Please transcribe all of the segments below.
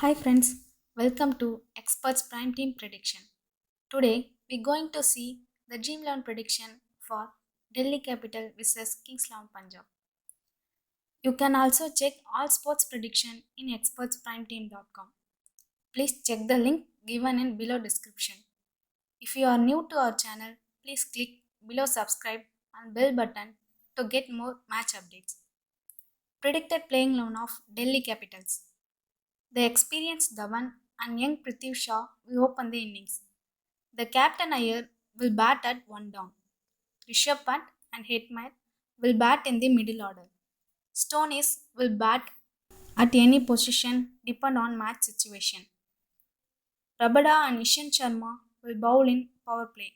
Hi friends, welcome to Experts Prime Team Prediction. Today we're going to see the Dream 11 prediction for Delhi Capital versus Kings 11 Punjab. You can also check all sports prediction in expertsprimeteam.com. Please check the link given in below description. If you are new to our channel, please click below subscribe and bell button to get more match updates. Predicted playing 11 of Delhi Capitals. The experienced Dhawan and young Prithvi Shaw will open the innings. The captain Iyer will bat at one down. Rishabh Pant and Hetmyer will bat in the middle order. Stoneys will bat at any position depend on match situation. Rabada and Ishan Sharma will bowl in power play.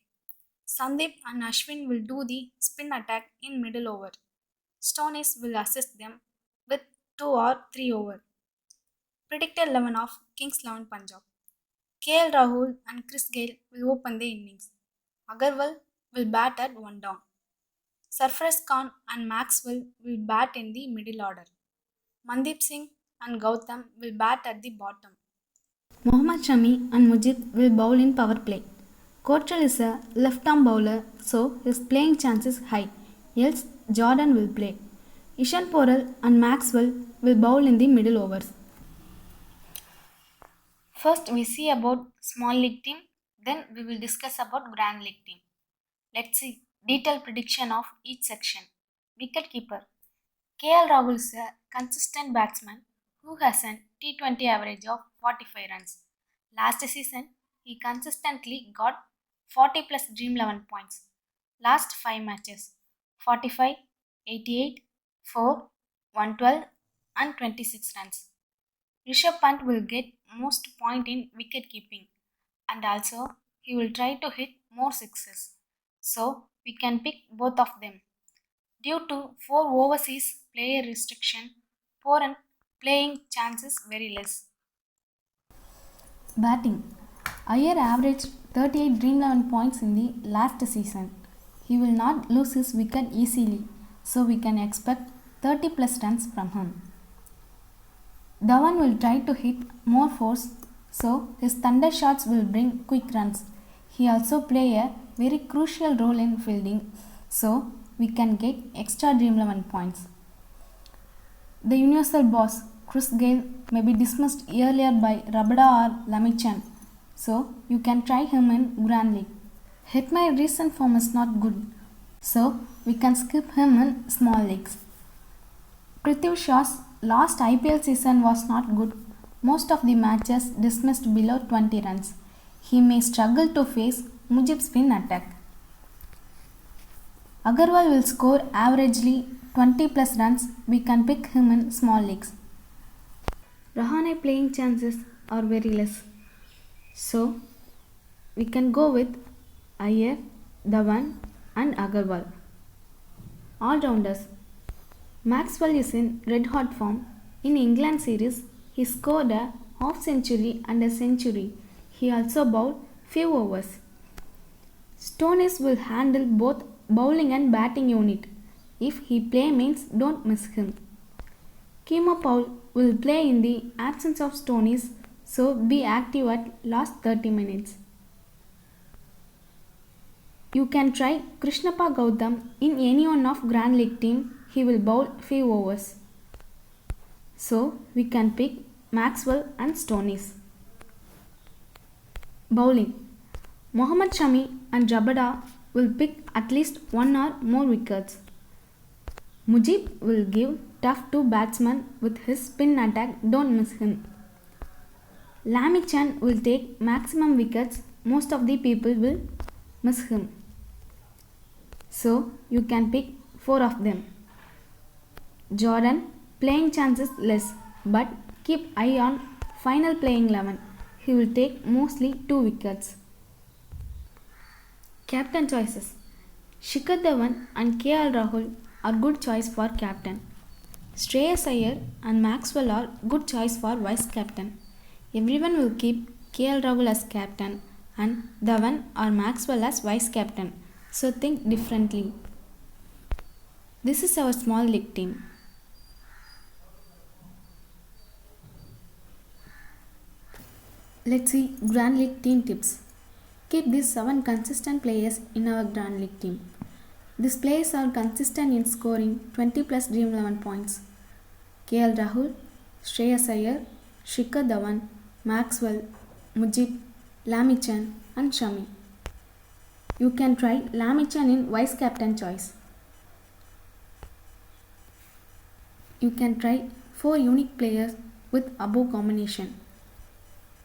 Sandeep and Ashwin will do the spin attack in middle over. Stoneys will assist them with 2 or 3 over. Predicted 11 of Kings 11 Punjab. KL Rahul and Chris Gale will open the innings. Agarwal will bat at one down. Sarfaraz Khan and Maxwell will bat in the middle order. Mandeep Singh and Gautam will bat at the bottom. Mohammad Shami and Mujib will bowl in power play. Kotrell is a left-arm bowler, so his playing chance is high. Else, Jordan will play. Ishan Porel and Maxwell will bowl in the middle overs. First, we see about small league team, then we will discuss about grand league team. Let's see detailed prediction of each section. Wicket keeper. KL Rahul is a consistent batsman who has an T20 average of 45 runs. Last season, he consistently got 40 plus Dream 11 points. Last 5 matches 45, 88, 4, 112, and 26 runs. Rishabh Pant will get most point in wicket keeping and also he will try to hit more sixes. So we can pick both of them. Due to 4 overseas player restriction, foreign playing chances very less. Batting. Iyer averaged 38 Dream 11 points in the last season. He will not lose his wicket easily, so we can expect 30 plus runs from him. Dhawan will try to hit more force, so his thunder shots will bring quick runs. He also play a very crucial role in fielding, so we can get extra Dream 11 points. The universal boss, Chris Gale, may be dismissed earlier by Rabada or Lamichan, so you can try him in Grand League. Hetmyer recent form is not good, so we can skip him in small leagues. Prithvi Shaw's last IPL season was not good. Most of the matches dismissed below 20 runs. He may struggle to face Mujib's spin attack. Agarwal will score averagely 20 plus runs. We can pick him in small leagues. Rahane playing chances are very less. So we can go with Iyer, Dhawan and Agarwal. All-rounders. Maxwell is in red hot form. In England series, he scored a half century and a century. He also bowled few overs. Stoneys will handle both bowling and batting unit. If he play means don't miss him. Kimo Paul will play in the absence of Stoneys, so be active at last 30 minutes. You can try Krishnappa Gautam in any one of Grand League team. He will bowl few overs. So we can pick Maxwell and Stoneys. Bowling. Mohammad Shami and Rabada will pick at least 1 or more wickets. Mujib will give tough to batsmen with his spin attack, don't miss him. Lamichan will take maximum wickets, most of the people will miss him. So you can pick 4 of them. Jordan, playing chances less, but keep eye on final playing 11. He will take mostly 2 wickets. Captain choices. Shikhar Dhawan and KL Rahul are good choice for captain. Shreyas Iyer and Maxwell are good choice for vice captain. Everyone will keep KL Rahul as captain and Dhawan or Maxwell as vice captain. So think differently. This is our small league team. Let's see Grand League team tips. Keep these 7 consistent players in our Grand League team. These players are consistent in scoring 20 plus Dream 11 points. KL Rahul, Shreyas Iyer, Shikhar Dhawan, Maxwell, Mujib, Lamichan and Shami. You can try Lamichan in vice captain choice. You can try 4 unique players with above combination.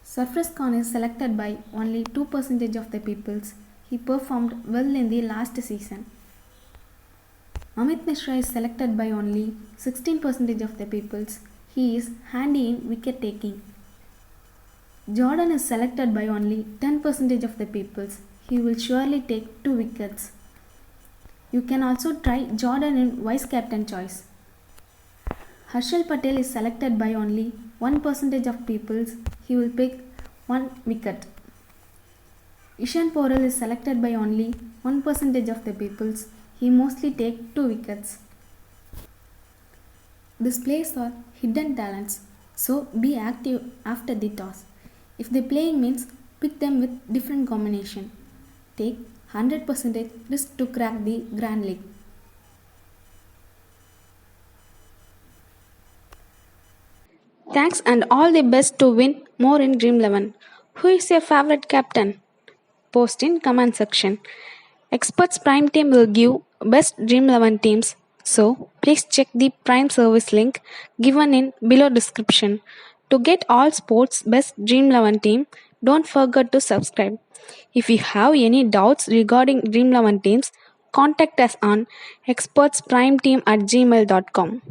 Sarfraz Khan is selected by only 2% of the peoples. He performed well in the last season. Amit Mishra is selected by only 16% of the peoples. He is handy in wicket taking. Jordan is selected by only 10% of the peoples. He will surely take 2 wickets. You can also try Jordan in vice captain choice. Harshal Patel is selected by only 1% of peoples. He will pick 1 wicket. Ishan Porel is selected by only 1% of the peoples. He mostly take 2 wickets. These players are hidden talents, so be active after the toss. If the playing means pick them with different combination. Take 100% risk to crack the Grand League. Thanks and all the best to win more in Dream 11. Who is your favorite captain? Post in comment section. Experts Prime Team will give best Dream 11 teams, so please check the Prime service link given in below description. To get all sports best Dream 11 team, don't forget to subscribe. If you have any doubts regarding Dream 11 teams, contact us on expertsprimeteam@gmail.com.